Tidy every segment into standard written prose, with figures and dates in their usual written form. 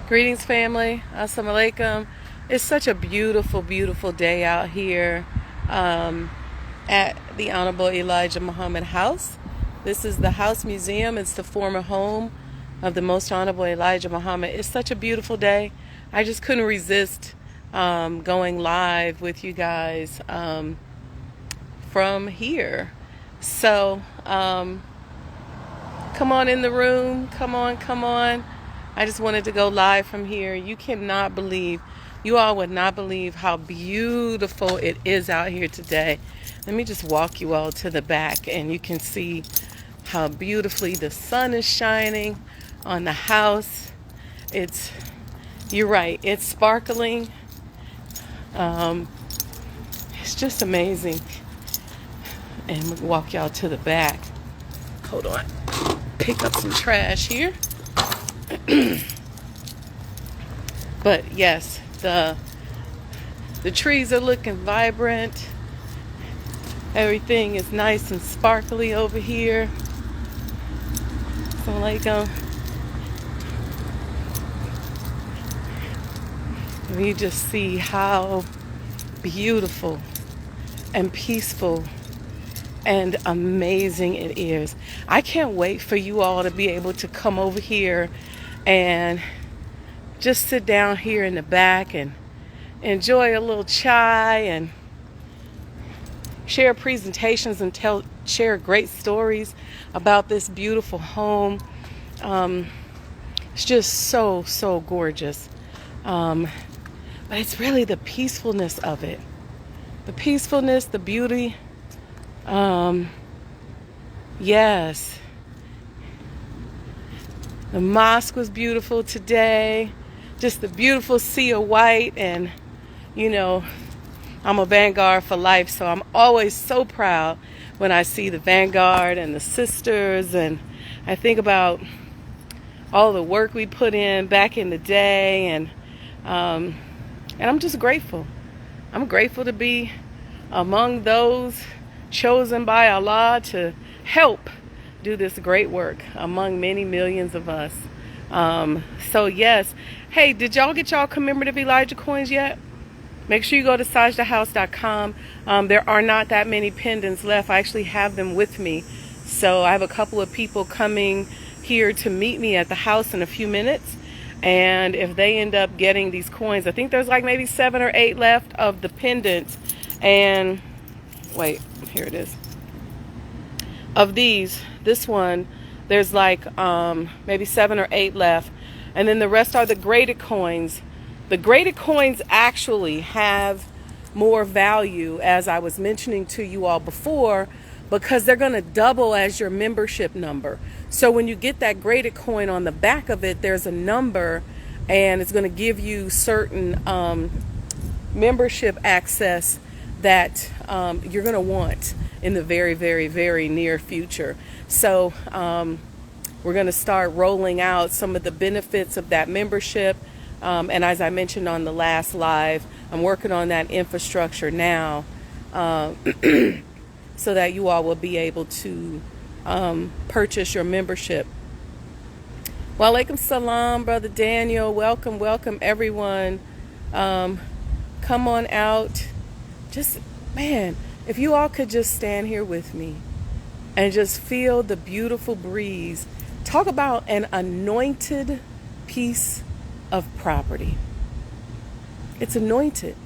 Greetings, family. Assalamu alaikum. It's such a beautiful, beautiful day out here at the Honorable Elijah Muhammad House. This is the House Museum. It's the former home of the Most Honorable Elijah Muhammad. It's such a beautiful day. I just couldn't resist going live with you guys from here. So come on in the room. Come on. I just wanted to go live from here. You all would not believe how beautiful it is out here today. Let me just walk you all to the back and you can see how beautifully the sun is shining on the house. You're right, it's sparkling. It's just amazing. And we'll walk y'all to the back. Hold on. Pick up some trash here. But yes, the trees are looking vibrant. Everything is nice and sparkly over here. So you just see how beautiful and peaceful and amazing it is. I can't wait for you all to be able to come over here and just sit down here in the back and enjoy a little chai and share presentations and share great stories about this beautiful home. It's just so gorgeous. But it's really the peacefulness of it. The peacefulness, the beauty. Yes. The mosque was beautiful today. Just the beautiful sea of white. And, I'm a Vanguard for life, so I'm always so proud when I see the Vanguard and the sisters. And I think about all the work we put in back in the day. And I'm just grateful. I'm grateful to be among those chosen by Allah to help do this great work among many millions of us. So yes. Hey, did y'all get y'all commemorative Elijah coins yet? Make sure you go to sajdahhouse.com. There are not that many pendants left. I actually have them with me. So I have a couple of people coming here to meet me at the house in a few minutes. And if they end up getting these coins, I think there's like maybe 7 or 8 left of the pendants. And wait, here it is. Of this one, there's like maybe 7 or 8 left. And then the rest are the graded coins. The graded coins actually have more value, as I was mentioning to you all before, because they're going to double as your membership number. So when you get that graded coin, on the back of it, there's a number, and it's going to give you certain membership access that you're going to want in the very, very, very near future. So we're going to start rolling out some of the benefits of that membership. And as I mentioned on the last live, I'm working on that infrastructure now so that you all will be able to purchase your membership. Wa alaikum salam, Brother Daniel. Welcome everyone. Come on out. Just, man, if you all could just stand here with me and just feel the beautiful breeze. Talk about an anointed piece of property. It's anointed.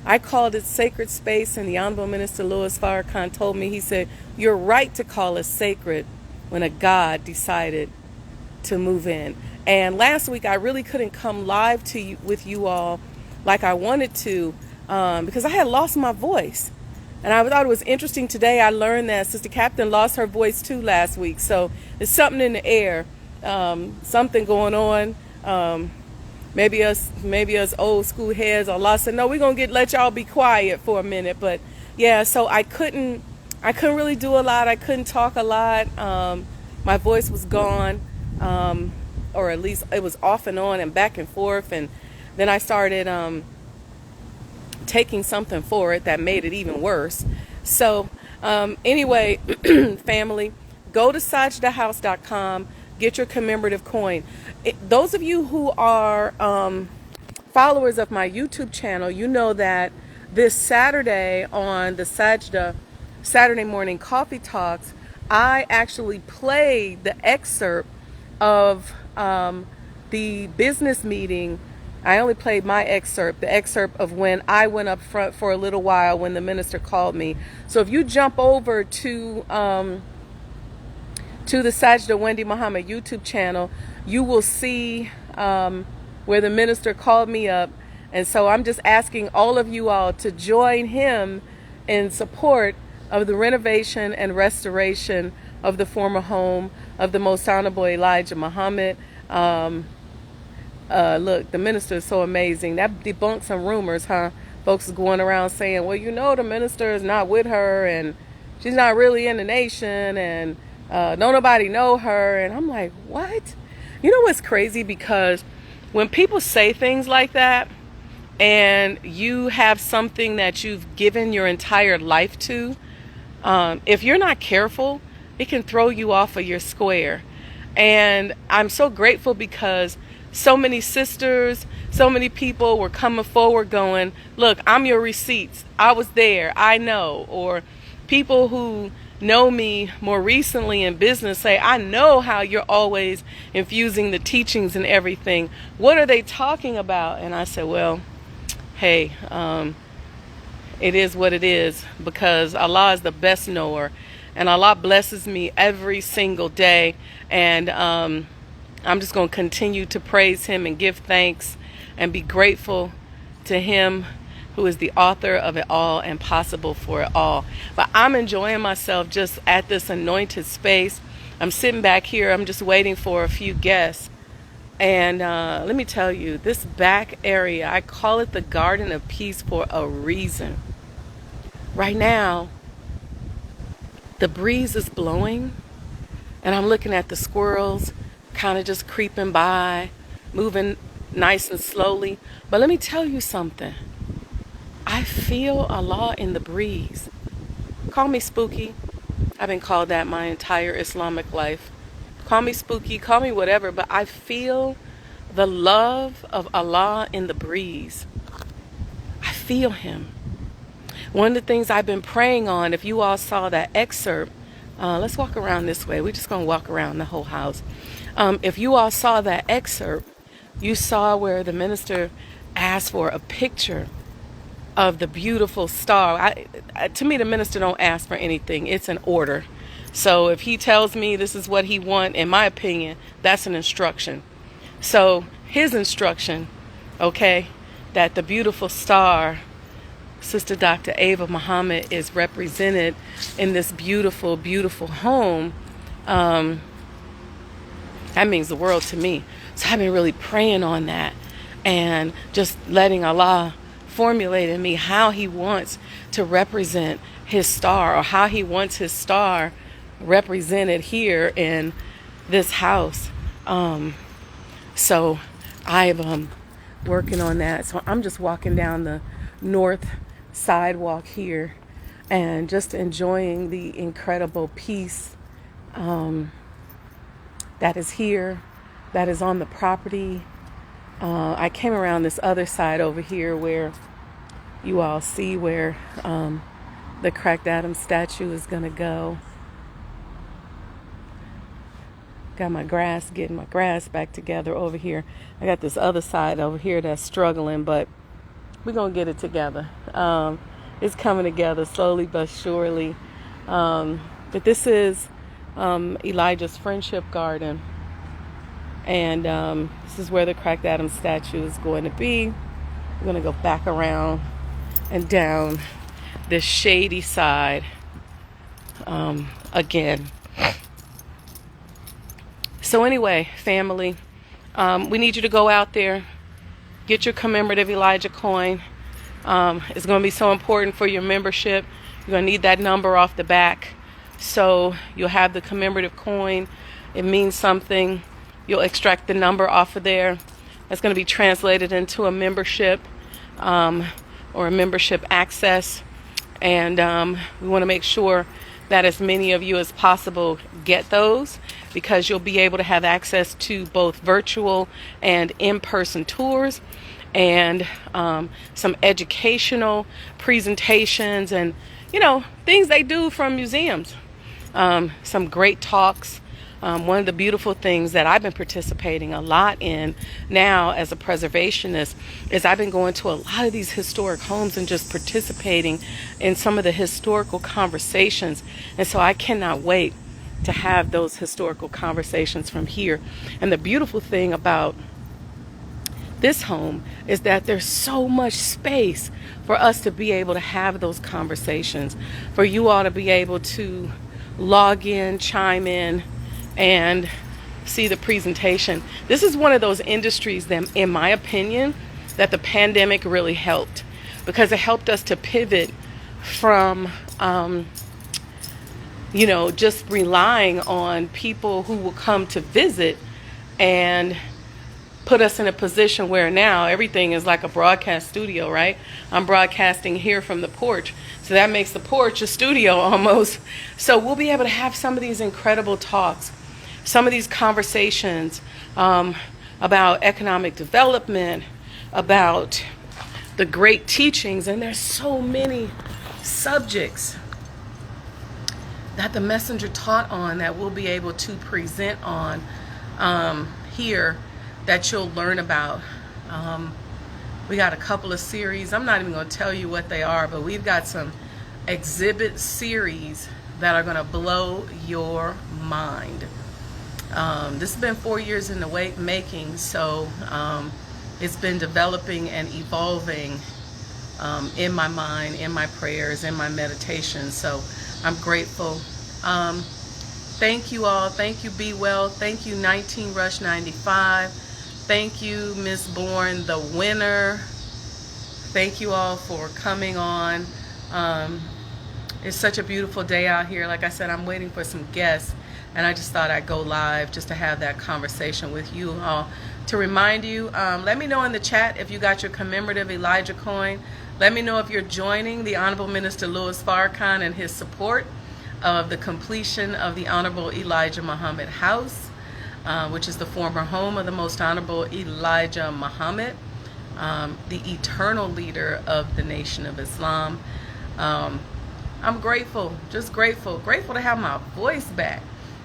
I called it sacred space, and the Honorable Minister Louis Farrakhan told me, he said, you're right to call it sacred when a God decided to move in. And last week I really couldn't come live to you with you all like I wanted to because I had lost my voice. And I thought it was interesting today. I learned that Sister Captain lost her voice too last week. So there's something in the air, something going on. Maybe us old school heads. Allah said, no, we're gonna let y'all be quiet for a minute. But yeah, so I couldn't really do a lot. I couldn't talk a lot. My voice was gone, or at least it was off and on and back and forth. And then I started taking something for it that made it even worse. So anyway, family, go to sajdahhouse.com. get your commemorative coin. Those of you who are followers of my YouTube channel, you know that this Saturday on the Sajdah Saturday morning coffee talks, I actually played the excerpt of the business meeting. I only played my excerpt, the excerpt of when I went up front for a little while when the minister called me. So if you jump over to the Sajdah Wendy Muhammad YouTube channel, you will see where the minister called me up. And so I'm just asking all of you all to join him in support of the renovation and restoration of the former home of the Most Honorable Elijah Muhammad. Look, the minister is so amazing. That debunked some rumors, huh? Folks is going around saying, well, you know, the minister is not with her and she's not really in the nation and don't nobody know her. And I'm like, what? You know what's crazy? Because when people say things like that and you have something that you've given your entire life to, if you're not careful, it can throw you off of your square. And I'm so grateful because so many sisters, so many people were coming forward going, look, I'm your receipts. I was there. I know. Or people who know me more recently in business say, I know how you're always infusing the teachings and everything. What are they talking about? And I said, well, hey, it is what it is, because Allah is the best knower. And Allah blesses me every single day. And I'm just going to continue to praise him and give thanks and be grateful to him who is the author of it all and possible for it all. But I'm enjoying myself just at this anointed space. I'm sitting back here. I'm just waiting for a few guests. And let me tell you, this back area, I call it the Garden of Peace for a reason. Right now, the breeze is blowing, and I'm looking at the squirrels kind of just creeping by, moving nice and slowly. But let me tell you something. I feel Allah in the breeze. Call me spooky. I've been called that my entire Islamic life. Call me spooky, call me whatever, but I feel the love of Allah in the breeze. I feel him. One of the things I've been praying on, if you all saw that excerpt, let's walk around this way. We're just going to walk around the whole house. If you all saw that excerpt, you saw where the minister asked for a picture of the beautiful star. To me, the minister don't ask for anything. It's an order. So if he tells me this is what he wants, in my opinion, that's an instruction. So his instruction, okay, that the beautiful star, Sister Dr. Ava Muhammad, is represented in this beautiful, beautiful home, that means the world to me. So I've been really praying on that and just letting Allah formulate in me how he wants to represent his star, or how he wants his star represented here in this house. So I'm working on that. So I'm just walking down the north sidewalk here and just enjoying the incredible peace that is here, that is on the property. I came around this other side over here where you all see where the cracked Adam statue is going to go. Got my grass, getting my grass back together over here. I got this other side over here that's struggling, but we're going to get it together. It's coming together slowly but surely. But this is Elijah's Friendship Garden. And this is where the cracked Adam statue is going to be. We're going to go back around and down this shady side again. So anyway, family, we need you to go out there, get your commemorative Elijah coin. It's going to be so important for your membership. You're going to need that number off the back. So you'll have the commemorative coin. It means something. You'll extract the number off of there. That's going to be translated into a membership or a membership access. And we want to make sure that as many of you as possible get those, because you'll be able to have access to both virtual and in-person tours, and some educational presentations, and things they do from museums. Some great talks. One of the beautiful things that I've been participating a lot in now as a preservationist is I've been going to a lot of these historic homes and just participating in some of the historical conversations. And so I cannot wait to have those historical conversations from here. And the beautiful thing about this home is that there's so much space for us to be able to have those conversations, for you all to be able to log in, chime in, and see the presentation. This is one of those industries that, in my opinion, that the pandemic really helped, because it helped us to pivot from just relying on people who will come to visit and put us in a position where now everything is like a broadcast studio, right? I'm broadcasting here from the porch, so that makes the porch a studio almost. So we'll be able to have some of these incredible talks, some of these conversations about economic development, about the great teachings, and there's so many subjects that the messenger taught on that we'll be able to present on here, that you'll learn about. We got a couple of series. I'm not even going to tell you what they are, but we've got some exhibit series that are going to blow your mind. This has been 4 years in the making, so it's been developing and evolving in my mind, in my prayers, in my meditation. So I'm grateful. Thank you all. Thank you, Be Well. Thank you, 19 Rush 95. Thank you, Miss Bourne, the winner. Thank you all for coming on. It's such a beautiful day out here. Like I said, I'm waiting for some guests, and I just thought I'd go live just to have that conversation with you all. To remind you, let me know in the chat if you got your Commemorative Elijah Coin. Let me know if you're joining the Honorable Minister Louis Farrakhan and his support of the completion of the Honorable Elijah Muhammad House, which is the former home of the Most Honorable Elijah Muhammad, the eternal leader of the Nation of Islam. I'm grateful, just grateful to have my voice back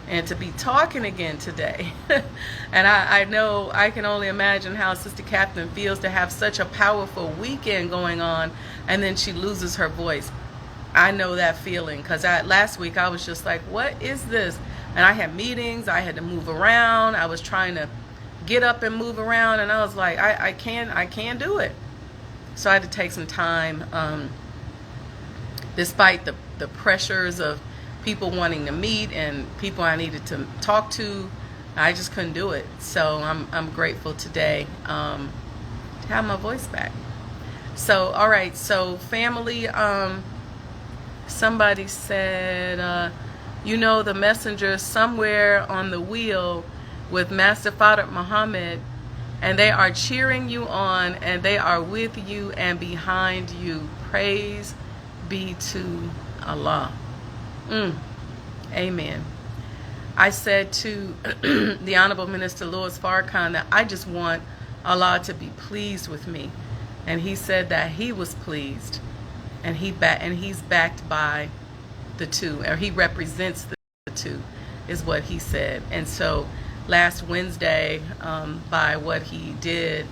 and to be talking again today. And I know, I can only imagine how Sister Catherine feels to have such a powerful weekend going on and then she loses her voice. I know that feeling, because last week I was just like, what is this? And I had meetings, I had to move around, I was trying to get up and move around, and I was like, I can't do it. So I had to take some time, despite the pressures of people wanting to meet and people I needed to talk to. I just couldn't do it. So I'm grateful today to have my voice back. So all right, so family, somebody said, the messenger somewhere on the wheel with Master Fard Muhammad, and they are cheering you on, and they are with you and behind you. Praise be to Allah. Amen. I said to the Honorable Minister Louis Farrakhan that I just want Allah to be pleased with me, and he said that he was pleased, and he's backed by the two, or he represents the two, is what he said. And so last Wednesday, by what he did,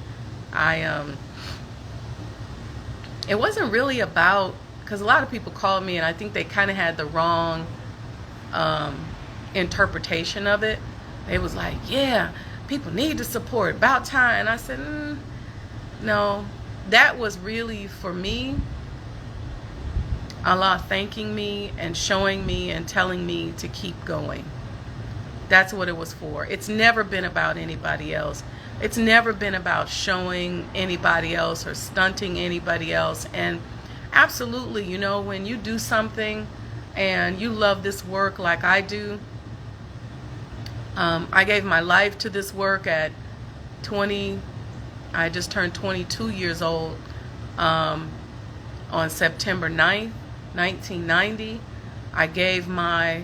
it wasn't really about, because a lot of people called me and I think they kind of had the wrong interpretation of it. It was like, yeah, people need to support, about time. And I said, no, that was really for me, Allah thanking me and showing me and telling me to keep going. That's what it was for. It's never been about anybody else. It's never been about showing anybody else or stunting anybody else. And absolutely, when you do something and you love this work like I do, I gave my life to this work at 20. I just turned 22 years old on September 9th, 1990. I gave my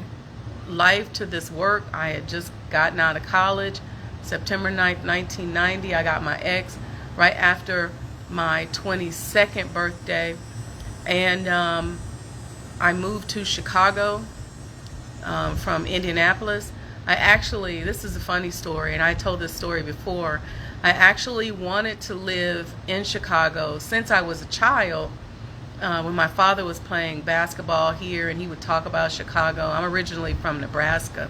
life to this work. I had just gotten out of college. September 9th, 1990, I got my ex right after my 22nd birthday. And I moved to Chicago from Indianapolis. This is a funny story, and I told this story before. I actually wanted to live in Chicago since I was a child. When my father was playing basketball here, and he would talk about Chicago. I'm originally from Nebraska.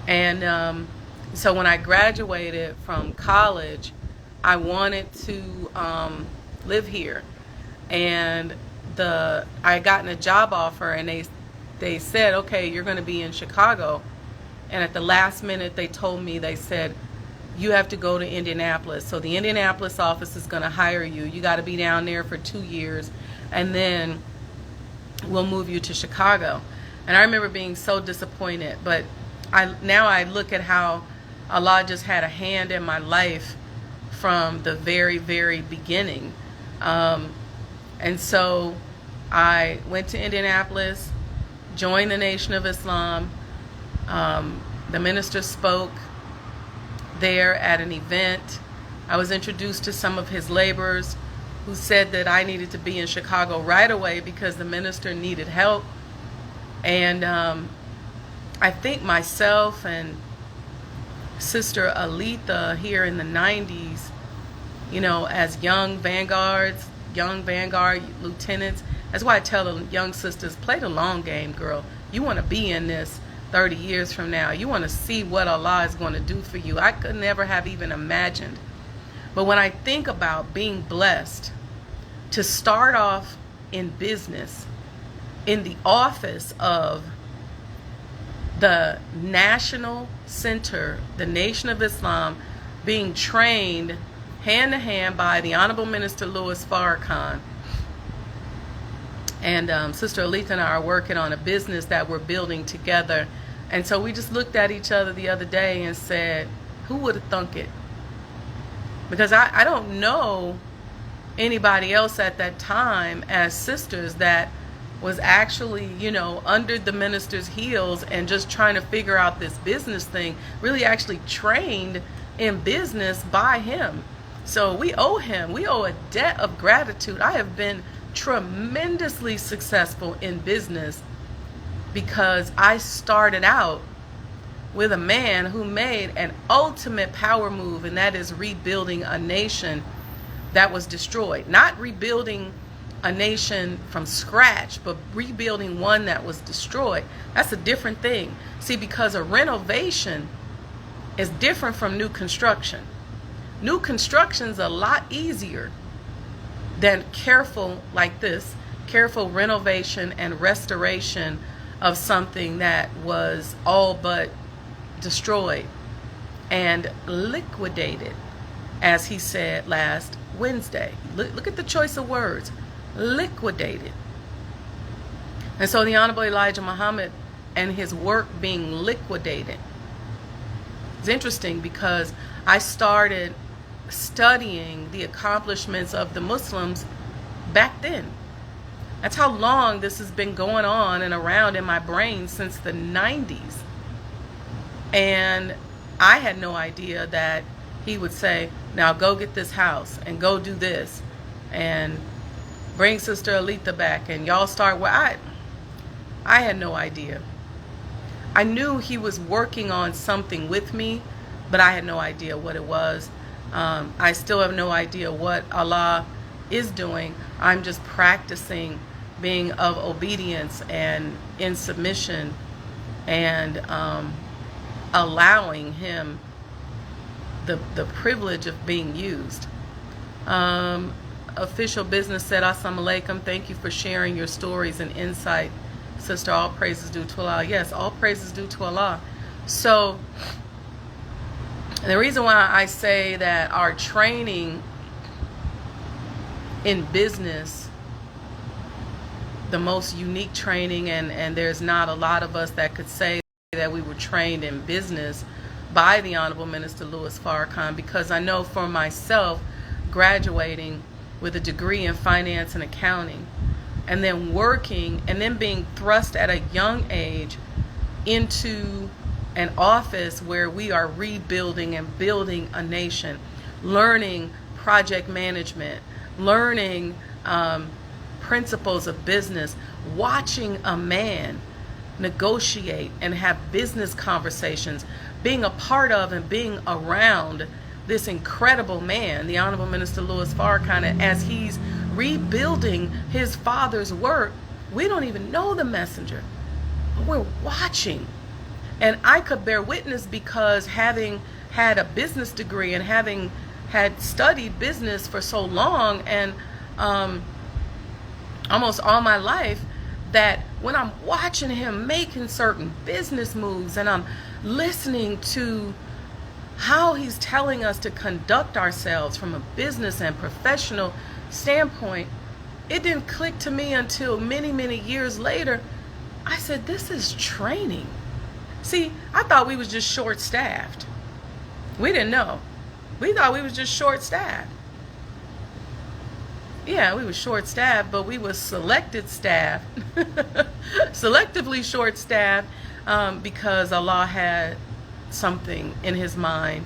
And so when I graduated from college, I wanted to live here. And I had gotten a job offer, and they said, okay, you're going to be in Chicago. And at the last minute, they told me, they said, you have to go to Indianapolis. So the Indianapolis office is going to hire you. You got to be down there for 2 years, and then we'll move you to Chicago. And I remember being so disappointed. But now I look at how Allah just had a hand in my life from the very, very beginning. And so I went to Indianapolis, joined the Nation of Islam. The minister spoke there at an event. I was introduced to some of his laborers who said that I needed to be in Chicago right away because the minister needed help. And I think myself and Sister Alita here in the 90s, as young vanguard lieutenants. That's why I tell the young sisters, play the long game, girl. You want to be in this 30 years from now. You want to see what Allah is going to do for you. I could never have even imagined. But when I think about being blessed to start off in business in the office of the National Center, the Nation of Islam, being trained hand to hand by the Honorable Minister Louis Farrakhan. And Sister Alita and I are working on a business that we're building together. And so we just looked at each other the other day and said, who would have thunk it? Because I don't know anybody else at that time as sisters that was actually, under the minister's heels and just trying to figure out this business thing, really actually trained in business by him. So we owe him. We owe a debt of gratitude. I have been tremendously successful in business because I started out with a man who made an ultimate power move, and that is rebuilding a nation that was destroyed. Not rebuilding a nation from scratch, but rebuilding one that was destroyed. That's a different thing. See, because a renovation is different from new construction. New construction's a lot easier than careful renovation and restoration of something that was all but destroyed and liquidated, as he said last Wednesday. Look at the choice of words. Liquidated. And so the Honorable Elijah Muhammad and his work being liquidated. It's interesting because I started studying the accomplishments of the Muslims back then. That's how long this has been going on and around in my brain, since the 90s. And I had no idea that he would say, now go get this house and go do this and bring Sister Alita back and y'all start where I had no idea. I knew he was working on something with me, but I had no idea what it was. I still have no idea what Allah is doing. I'm just practicing being of obedience and in submission and allowing him the privilege of being used. Official Business said, Assalamu alaikum. Thank you for sharing your stories and insight. Sister, all praises due to Allah. Yes, all praises due to Allah. So the reason why I say that our training in business, the most unique training, and there's not a lot of us that could say that we were trained in business by the Honorable Minister Louis Farrakhan, because I know for myself, graduating with a degree in finance and accounting, and then working, and then being thrust at a young age into an office where we are rebuilding and building a nation, learning project management, learning principles of business, watching a man negotiate and have business conversations, being a part of and being around this incredible man, the Honorable Minister Louis Farrakhan, as he's rebuilding his father's work. We don't even know the messenger, but we're watching. And I could bear witness because having had a business degree and having had studied business for so long and almost all my life, that when I'm watching him making certain business moves and I'm listening to how he's telling us to conduct ourselves from a business and professional standpoint, it didn't click to me until many, many years later. I said, this is training. See, I thought we was just short-staffed. We didn't know. We thought we was just short-staffed. Yeah, we were short-staffed, but we were selected staff, selectively short-staffed, because Allah had something in his mind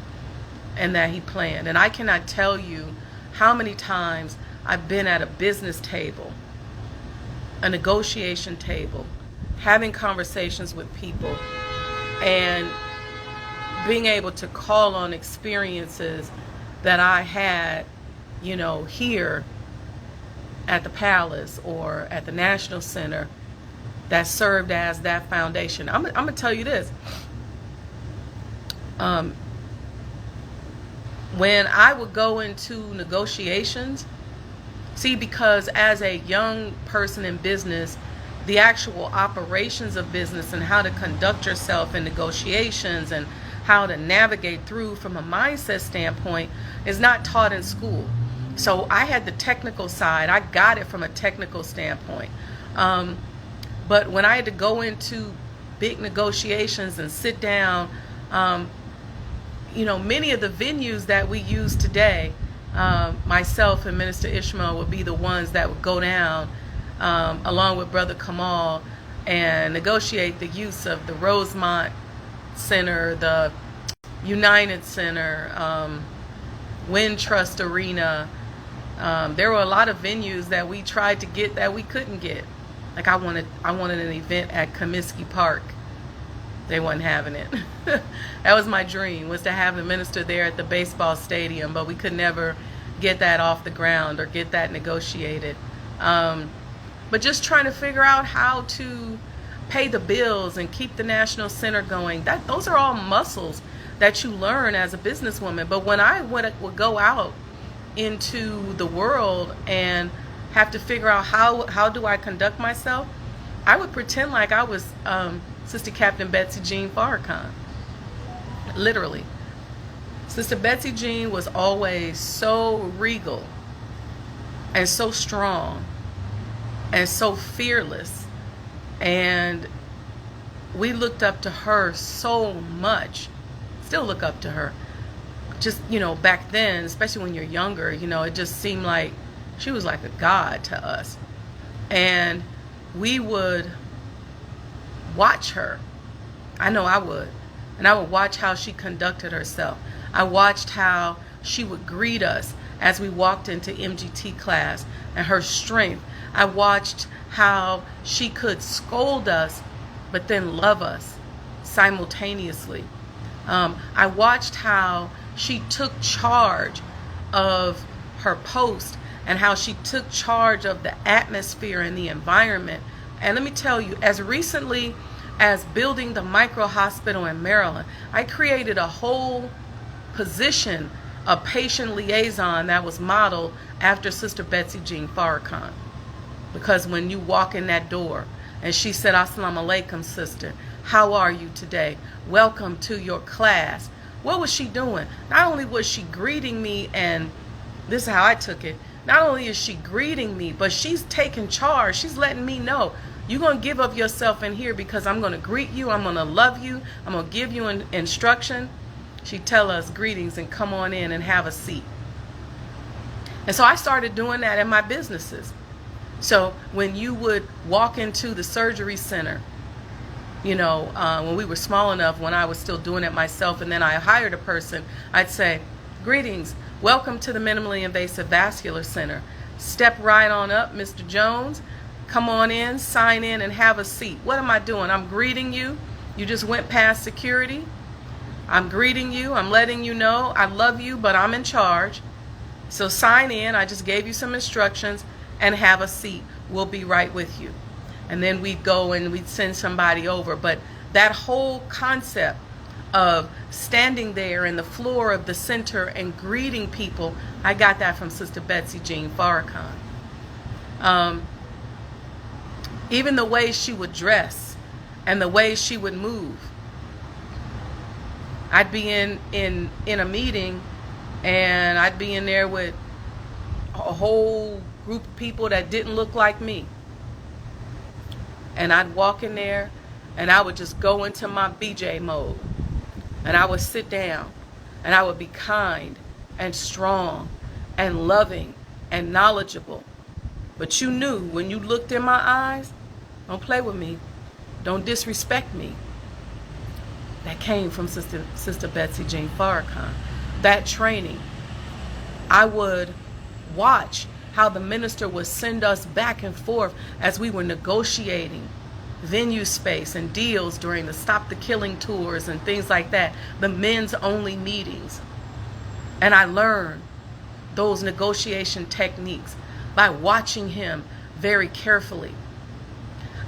and that he planned. And I cannot tell you how many times I've been at a business table, a negotiation table, having conversations with people, and being able to call on experiences that I had, here at the Palace or at the National Center that served as that foundation. I'm going to tell you this. When I would go into negotiations, see, because as a young person in business, the actual operations of business and how to conduct yourself in negotiations and how to navigate through from a mindset standpoint is not taught in school. So I had the technical side. I got it from a technical standpoint. But when I had to go into big negotiations and sit down, many of the venues that we use today, myself and Minister Ishmael would be the ones that would go down along with Brother Kamal and negotiate the use of the Rosemont Center, the United Center, Wintrust Arena. There were a lot of venues that we tried to get that we couldn't get. Like I wanted an event at Comiskey Park. They wasn't having it. That was my dream, was to have the minister there at the baseball stadium, but we could never get that off the ground or get that negotiated. But just trying to figure out how to pay the bills and keep the National Center going. Those are all muscles that you learn as a businesswoman. But when I would go out into the world and have to figure out how do I conduct myself, I would pretend like I was Sister Captain Betsy Jean Farrakhan. Literally. Sister Betsy Jean was always so regal and so strong and so fearless, and we looked up to her so much. Still look up to her. Just, back then, especially when you're younger, it just seemed like she was like a god to us. And we would watch her. I know I would. And I would watch how she conducted herself. I watched how she would greet us as we walked into MGT class, and her strength. I watched how she could scold us but then love us simultaneously. I watched how she took charge of her post and how she took charge of the atmosphere and the environment. And let me tell you, as recently as building the micro hospital in Maryland, I created a whole position, a patient liaison, that was modeled after Sister Betsy Jean Farrakhan. Because when you walk in that door and she said, "Assalamu alaikum, sister. How are you today? Welcome to your class." What was she doing? Not only was she greeting me, and this is how I took it, not only is she greeting me, but she's taking charge. She's letting me know, you're going to give of yourself in here because I'm going to greet you. I'm going to love you. I'm going to give you an instruction. She'd tell us greetings and come on in and have a seat. And so I started doing that in my businesses. So when you would walk into the surgery center, when we were small enough, when I was still doing it myself, and then I hired a person, I'd say, "Greetings, welcome to the Minimally Invasive Vascular Center. Step right on up, Mr. Jones. Come on in, sign in, and have a seat." What am I doing? I'm greeting you. You just went past security. I'm greeting you. I'm letting you know I love you, but I'm in charge. So sign in. I just gave you some instructions, and have a seat. We'll be right with you. And then we'd go and we'd send somebody over. But that whole concept of standing there in the floor of the center and greeting people, I got that from Sister Betsy Jean Farrakhan. Even the way she would dress and the way she would move. I'd be in a meeting, and I'd be in there with a whole group of people that didn't look like me. And I'd walk in there, and I would just go into my BJ mode. And I would sit down, and I would be kind and strong and loving and knowledgeable. But you knew when you looked in my eyes, don't play with me, don't disrespect me. That came from Sister Betsy Jean Farrakhan. That training. I would watch how the minister would send us back and forth as we were negotiating venue space and deals during the Stop the Killing tours and things like that, the men's only meetings. And I learned those negotiation techniques by watching him very carefully.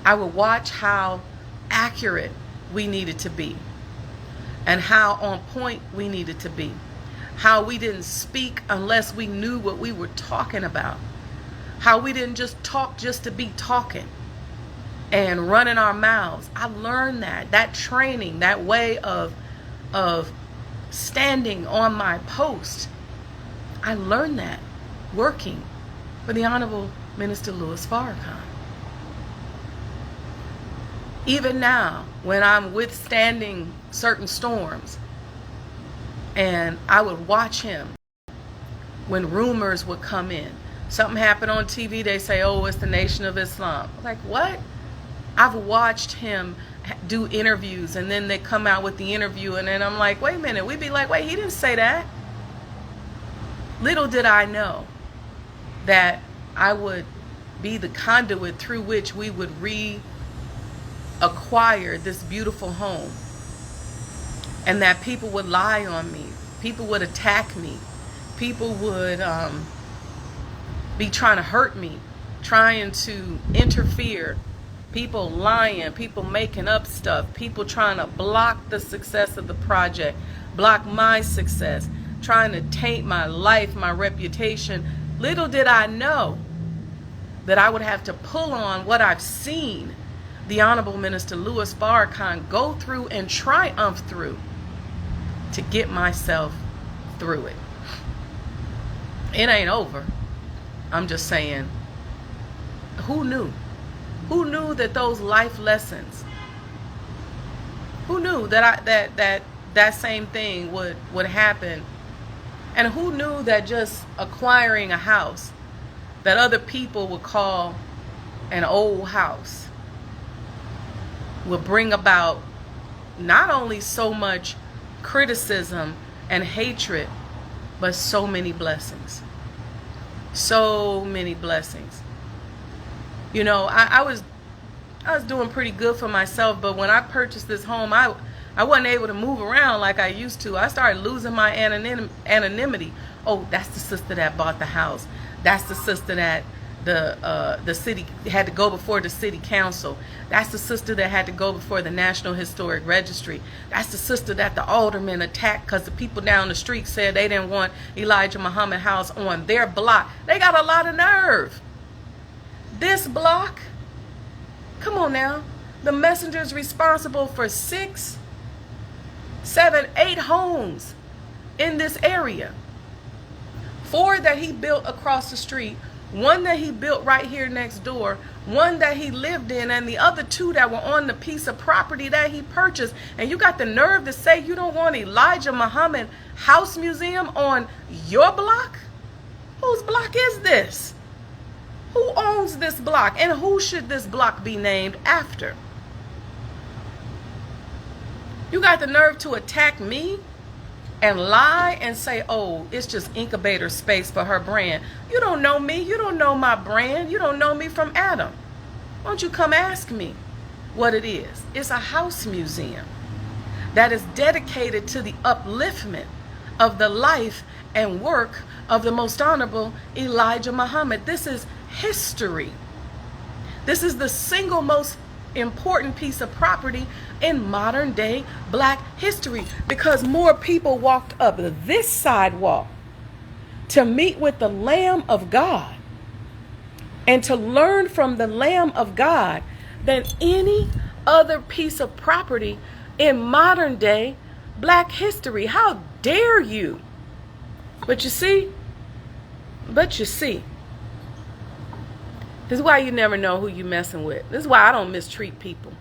I would watch how accurate we needed to be and how on point we needed to be. How we didn't speak unless we knew what we were talking about. How we didn't just talk just to be talking and running our mouths. I learned that training, that way of standing on my post. I learned that working for the Honorable Minister Louis Farrakhan. Even now, when I'm withstanding certain storms, and I would watch him when rumors would come in. Something happened on TV, they say, "Oh, it's the Nation of Islam." I'm like, what? I've watched him do interviews, and then they come out with the interview, and then I'm like, wait a minute. We'd be like, wait, he didn't say that. Little did I know that I would be the conduit through which we would reacquire this beautiful home. And that people would lie on me. People would attack me. People would be trying to hurt me, trying to interfere. People lying, people making up stuff, people trying to block the success of the project, block my success, trying to taint my life, my reputation. Little did I know that I would have to pull on what I've seen the Honorable Minister Louis Farrakhan go through and triumph through to get myself through it. It ain't over. I'm just saying, who knew? Who knew that those life lessons, who knew that that same thing would happen? And who knew that just acquiring a house that other people would call an old house would bring about not only so much criticism and hatred, but so many blessings. So many blessings. You know, I was doing pretty good for myself, but when I purchased this home, I wasn't able to move around like I used to. I started losing my anonymity. Oh, that's the sister that bought the house. That's the sister that the city had to go before the city council. That's the sister that had to go before the National Historic Registry. That's the sister that the aldermen attacked because the people down the street said they didn't want Elijah Muhammad house on their block. They got a lot of nerve. This block, come on now, the messenger's responsible for 6, 7, 8 homes in this area. 4 that he built across the street, 1 that he built right here next door, 1 that he lived in, and the other 2 that were on the piece of property that he purchased. And you got the nerve to say you don't want Elijah Muhammad House Museum on your block? Whose block is this? Who owns owns this block? And who should this block be named after? You got the nerve to attack me and lie and say, oh, it's just incubator space for her brand. You don't know me. You don't know my brand. You don't know me from Adam. Why don't you come ask me what it is? It's a house museum that is dedicated to the upliftment of the life and work of the most honorable Elijah Muhammad. This is history. This is the single most important piece of property in modern day black history, because more people walked up this sidewalk to meet with the Lamb of God and to learn from the Lamb of God than any other piece of property in modern day black history. How dare you? But you see, this is why you never know who you messing with. This is why I don't mistreat people.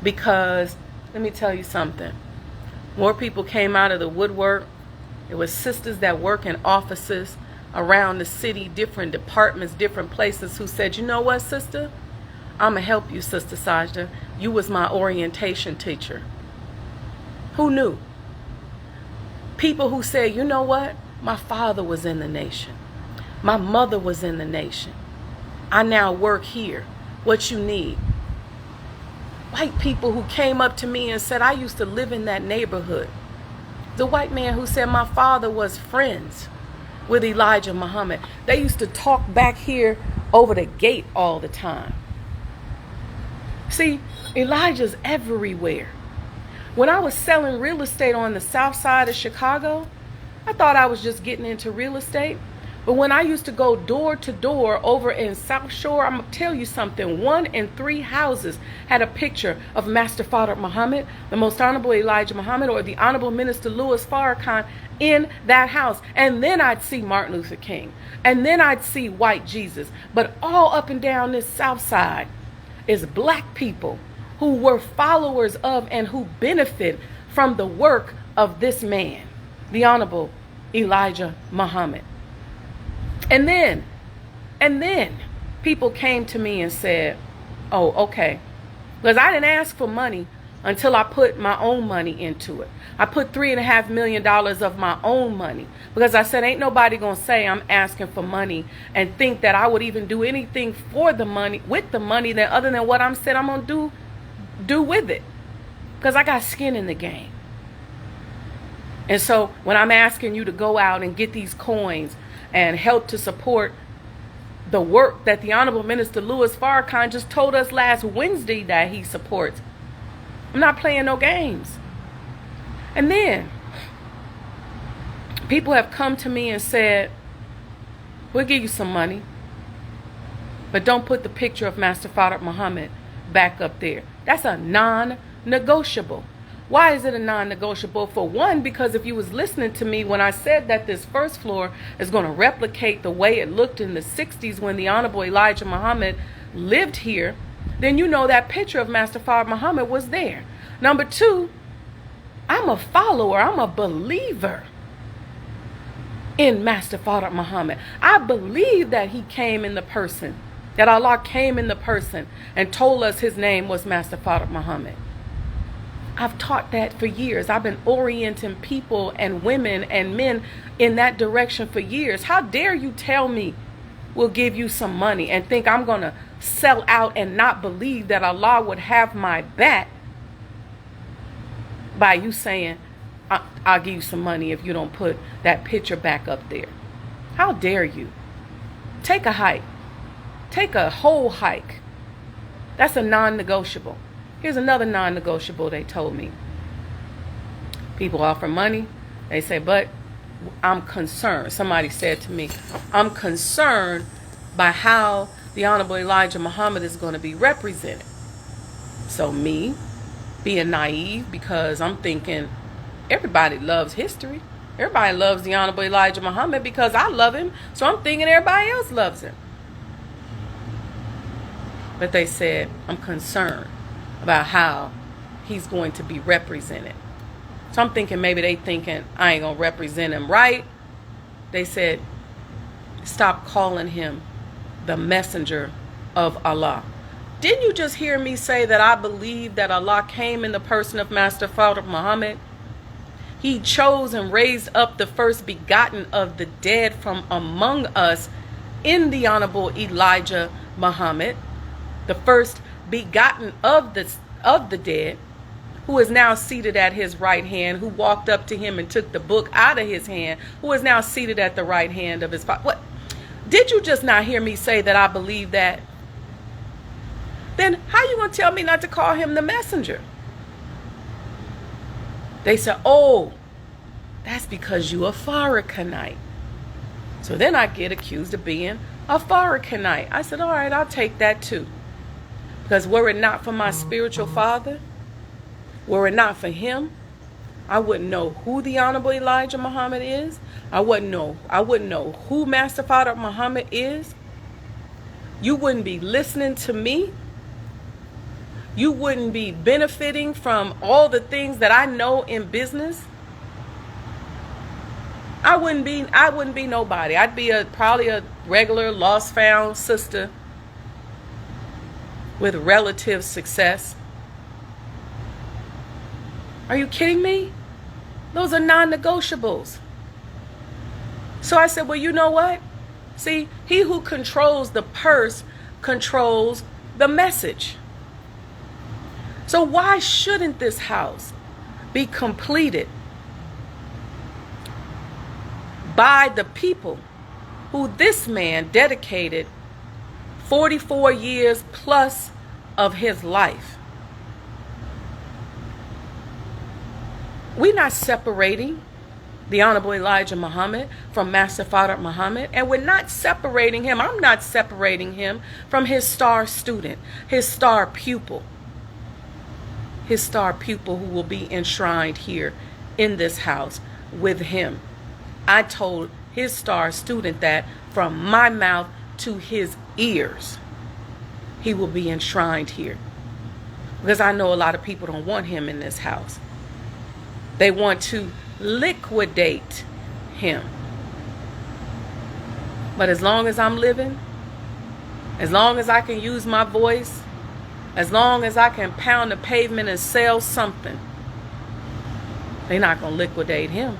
Because, let me tell you something. More people came out of the woodwork. It was sisters that work in offices around the city, different departments, different places, who said, you know what, sister? I'm going to help you, Sister Sajdah. You was my orientation teacher. Who knew? People who said, you know what? My father was in the nation. My mother was in the nation. I now work here. What you need? White people who came up to me and said, I used to live in that neighborhood. The white man who said my father was friends with Elijah Muhammad. They used to talk back here over the gate all the time. See, Elijah's everywhere. When I was selling real estate on the south side of Chicago, I thought I was just getting into real estate. But when I used to go door to door over in South Shore, I'm going to tell you something. 1 in 3 houses had a picture of Master Father Muhammad, the Most Honorable Elijah Muhammad, or the Honorable Minister Louis Farrakhan in that house. And then I'd see Martin Luther King. And then I'd see white Jesus. But all up and down this south side is black people who were followers of and who benefit from the work of this man, the Honorable Elijah Muhammad. And then people came to me and said, oh, okay. Because I didn't ask for money until I put my own money into it. I put $3.5 million of my own money because I said, ain't nobody going to say I'm asking for money and think that I would even do anything for the money, with the money, that other than what I'm said I'm going to do with it. Because I got skin in the game. And so when I'm asking you to go out and get these coins and help to support the work that the Honorable Minister Louis Farrakhan just told us last Wednesday that he supports, I'm not playing no games. And then people have come to me and said, we'll give you some money, but don't put the picture of Master Father Muhammad back up there. That's a non-negotiable. Why is it a non-negotiable? For one, because if you was listening to me when I said that this first floor is going to replicate the way it looked in the 60s when the Honorable Elijah Muhammad lived here, then you know that picture of Master Father Muhammad was there. Number two, I'm a follower, I'm a believer in Master Father Muhammad. I believe that he came in the person, that Allah came in the person and told us his name was Master Father Muhammad. I've taught that for years. I've been orienting people and women and men in that direction for years. How dare you tell me we'll give you some money and think I'm going to sell out and not believe that Allah would have my back by you saying, I'll give you some money if you don't put that picture back up there. How dare you? Take a hike. Take a whole hike. That's a non-negotiable. Here's another non-negotiable they told me. People offer money. They say, but I'm concerned. Somebody said to me, I'm concerned by how the Honorable Elijah Muhammad is going to be represented. So me, being naive, because I'm thinking everybody loves history. Everybody loves the Honorable Elijah Muhammad because I love him. So I'm thinking everybody else loves him. But they said, I'm concerned about how he's going to be represented. So I'm thinking maybe they thinking I ain't going to represent him right. They said, stop calling him the messenger of Allah. Didn't you just hear me say that I believe that Allah came in the person of Master Father Muhammad? He chose and raised up the first begotten of the dead from among us in the Honorable Elijah Muhammad, the first begotten of the dead, who is now seated at his right hand, who walked up to him and took the book out of his hand, who is now seated at the right hand of his father. What? Did you just not hear me say that I believe that? Then how you going to tell me not to call him the messenger? They said, oh, that's because you a Farrakhanite. So then I get accused of being a Farrakhanite. I said, all right, I'll take that too. Because were it not for my spiritual father, were it not for him, I wouldn't know who the Honorable Elijah Muhammad is. I wouldn't know who Master Father Muhammad is. You wouldn't be listening to me. You wouldn't be benefiting from all the things that I know in business. I wouldn't be nobody. I'd be probably a regular lost found sister with relative success. Are you kidding me? Those are non-negotiables. So I said, well, you know what? See, he who controls the purse controls the message. So why shouldn't this house be completed by the people who this man dedicated 44 years plus of his life? We're not separating the Honorable Elijah Muhammad from Master Father Muhammad, and we're not separating him. I'm not separating him from his star student, his star pupil who will be enshrined here in this house with him. I told his star student that from my mouth to his ears, he will be enshrined here. Because I know a lot of people don't want him in this house. They want to liquidate him. But as long as I'm living, as long as I can use my voice, as long as I can pound the pavement and sell something, they're not going to liquidate him.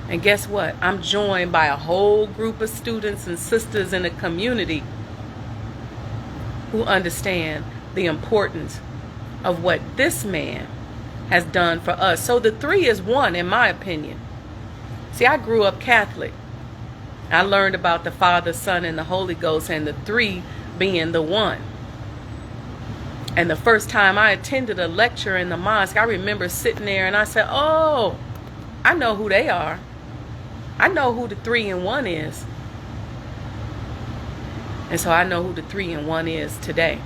And guess what? I'm joined by a whole group of students and sisters in the community who understand the importance of what this man has done for us. So the three is one, in my opinion. See, I grew up Catholic. I learned about the Father, Son, and the Holy Ghost, and the three being the one. And the first time I attended a lecture in the mosque, I remember sitting there and I said, oh, I know who they are. I know who the 3 in 1 is. And so I know who the 3 in 1 is today.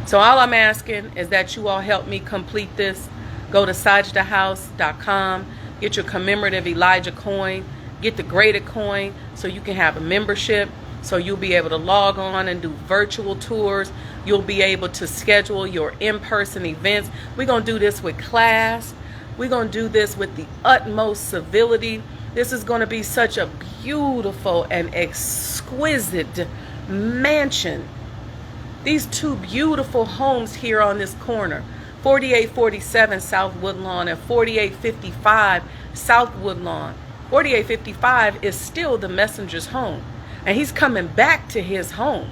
So all I'm asking is that you all help me complete this. Go to sajdahhouse.com, get your commemorative Elijah coin, get the graded coin so you can have a membership, so you'll be able to log on and do virtual tours. You'll be able to schedule your in-person events. We're going to do this with class. We're going to do this with the utmost civility. This is going to be such a beautiful and exquisite mansion. These two beautiful homes here on this corner, 4847 South Woodlawn and 4855 South Woodlawn. 4855 is still the messenger's home, and he's coming back to his home.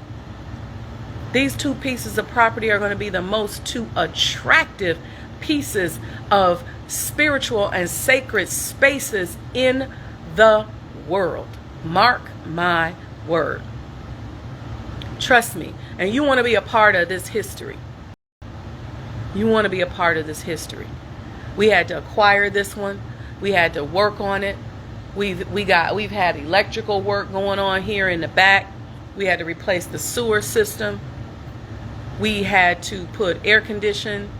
These two pieces of property are going to be the most two attractive pieces of spiritual and sacred spaces in the world. Mark my word. Trust me. And you want to be a part of this history. You want to be a part of this history. We had to acquire this one. We had to work on it. We've had electrical work going on here in the back. We had to replace the sewer system. We had to put air conditioning,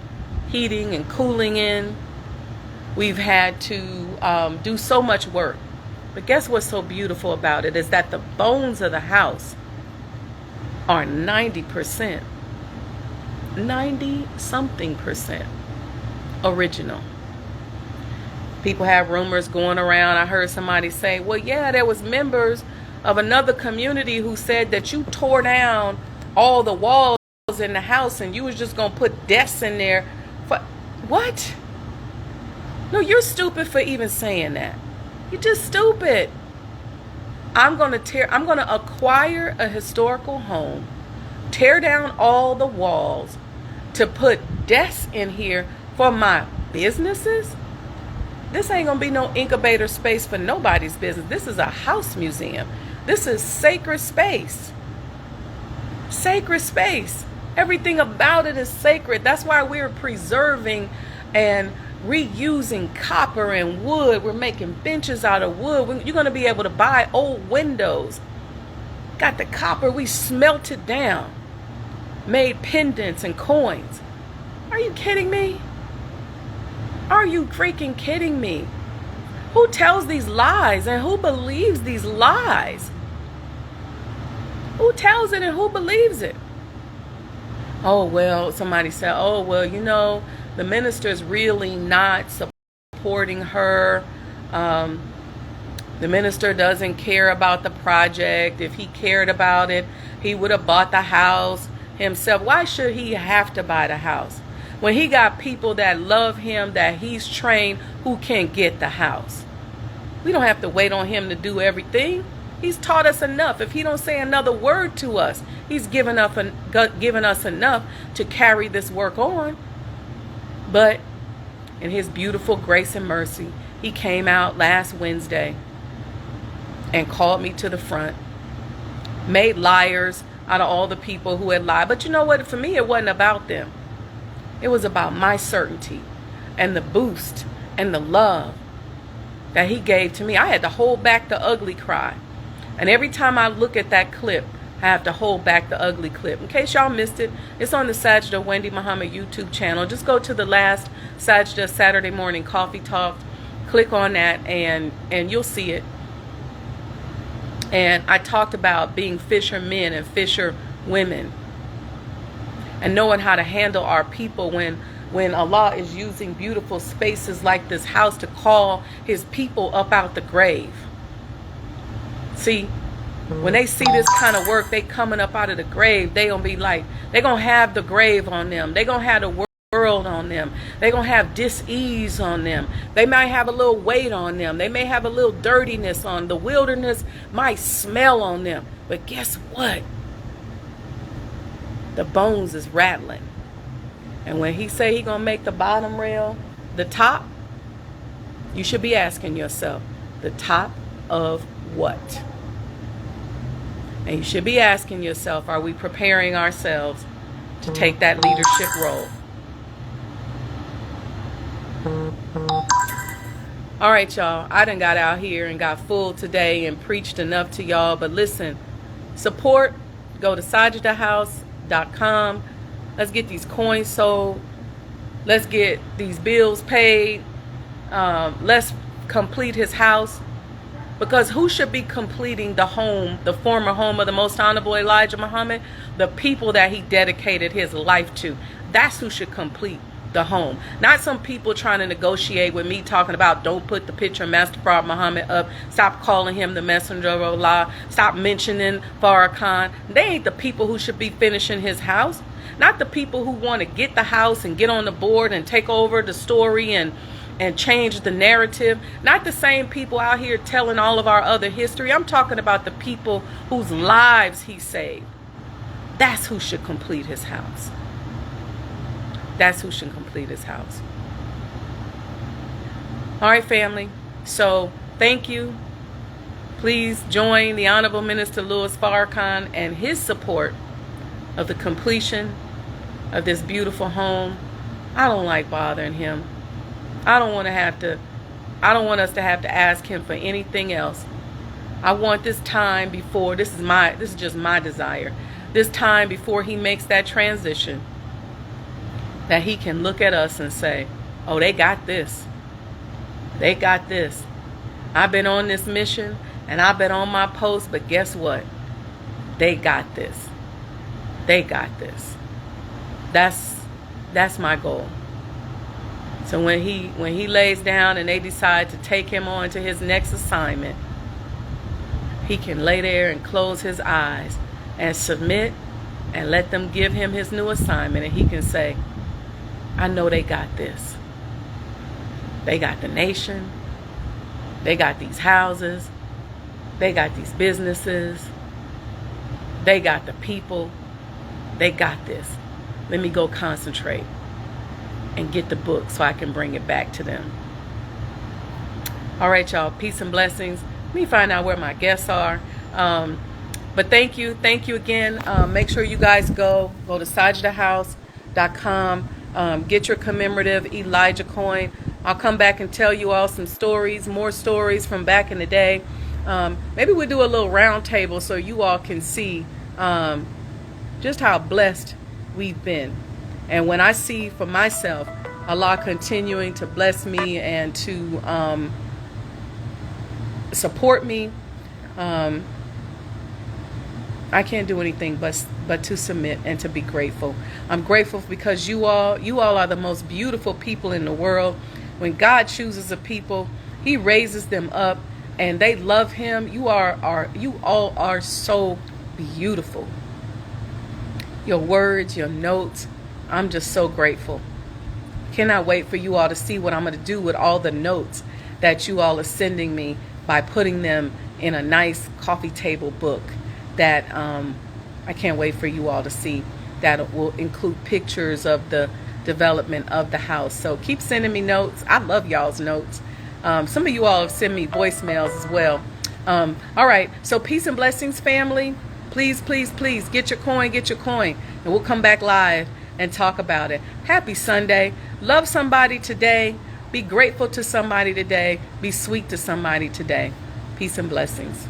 heating and cooling in. We've had to do so much work. But guess what's so beautiful about it is that the bones of the house are 90%, 90-something% original. People have rumors going around. I heard somebody say, well, yeah, there was members of another community who said that you tore down all the walls in the house and you was just going to put desks in there. For what? No, you're stupid for even saying that. You're just stupid. I'm going to acquire a historical home, tear down all the walls to put desks in here for my businesses? This ain't going to be no incubator space for nobody's business. This is a house museum. This is sacred space. Sacred space. Everything about it is sacred. That's why we're preserving and reusing copper and wood. We're making benches out of wood. You're going to be able to buy old windows. Got the copper, we smelted down. Made pendants and coins. Are you kidding me? Are you freaking kidding me? Who tells these lies and who believes these lies? Who tells it and who believes it? Oh, well, somebody said, oh, well, you know, the minister's really not supporting her. The minister doesn't care about the project. If he cared about it, he would have bought the house himself. Why should he have to buy the house when he got people that love him, that he's trained, who can get the house? We don't have to wait on him to do everything. He's taught us enough. If he don't say another word to us, he's given us enough to carry this work on. But in his beautiful grace and mercy, he came out last Wednesday and called me to the front, made liars out of all the people who had lied. But you know what? For me, it wasn't about them. It was about my certainty and the boost and the love that he gave to me. I had to hold back the ugly cry. And every time I look at that clip, I have to hold back the ugly clip. In case y'all missed it, it's on the Sajdah Wendy Muhammad YouTube channel. Just go to the last Sajdah Saturday morning coffee talk. Click on that and you'll see it. And I talked about being fishermen and fisher women. And knowing how to handle our people when Allah is using beautiful spaces like this house to call his people up out the grave. See, when they see this kind of work, they coming up out of the grave, they gonna be like, they gonna have the grave on them. They gonna have the world on them. They gonna have dis-ease on them. They might have a little weight on them. They may have a little dirtiness on. The wilderness might smell on them. But guess what? The bones is rattling. And when he say he gonna make the bottom rail the top, you should be asking yourself, the top of what? And you should be asking yourself, are we preparing ourselves to take that leadership role? All right, y'all. I done got out here and got full today and preached enough to y'all. But listen, support. Go to sajdahhouse.com. Let's get these coins sold. Let's get these bills paid. Let's complete his house. Because who should be completing the home, the former home of the Most Honorable Elijah Muhammad? The people that he dedicated his life to. That's who should complete the home. Not some people trying to negotiate with me talking about don't put the picture of Master Prophet Muhammad up. Stop calling him the messenger of Allah. Stop mentioning Farrakhan. They ain't the people who should be finishing his house. Not the people who want to get the house and get on the board and take over the story and change the narrative. Not the same people out here telling all of our other history. I'm talking about the people whose lives he saved. That's who should complete his house. That's who should complete his house. All right, family. So thank you. Please join the Honorable Minister Louis Farrakhan and his support of the completion of this beautiful home. I don't like bothering him. I don't want us to have to ask him for anything else. I want this time before, this is just my desire. This time before he makes that transition, that he can look at us and say, oh, they got this. They got this. I've been on this mission and I've been on my post, but guess what? They got this. They got this. That's my goal. So when he lays down and they decide to take him on to his next assignment, he can lay there and close his eyes and submit and let them give him his new assignment, and he can say, I know they got this. They got the nation. They got these houses. They got these businesses. They got the people. They got this. Let me go concentrate and get the book so I can bring it back to them. All right, y'all. Peace and blessings. Let me find out where my guests are. But thank you again. Make sure you guys go to sajdahhouse.com. Get your commemorative Elijah coin. I'll come back and tell you all some stories, more stories from back in the day. Maybe we'll do a little round table so you all can see just how blessed we've been. And when I see for myself Allah continuing to bless me and to support me, I can't do anything but to submit and to be grateful. I'm grateful because you all are the most beautiful people in the world. When God chooses a people, He raises them up and they love Him. You all are so beautiful. Your words, your notes, I'm just so grateful. Cannot wait for you all to see what I'm going to do with all the notes that you all are sending me by putting them in a nice coffee table book that I can't wait for you all to see. That will include pictures of the development of the house. So keep sending me notes. I love y'all's notes. Some of you all have sent me voicemails as well. All right. So peace and blessings, family. Please, please, please get your coin, and we'll come back live and talk about it. Happy Sunday. Love somebody today. Be grateful to somebody today. Be sweet to somebody today. Peace and blessings.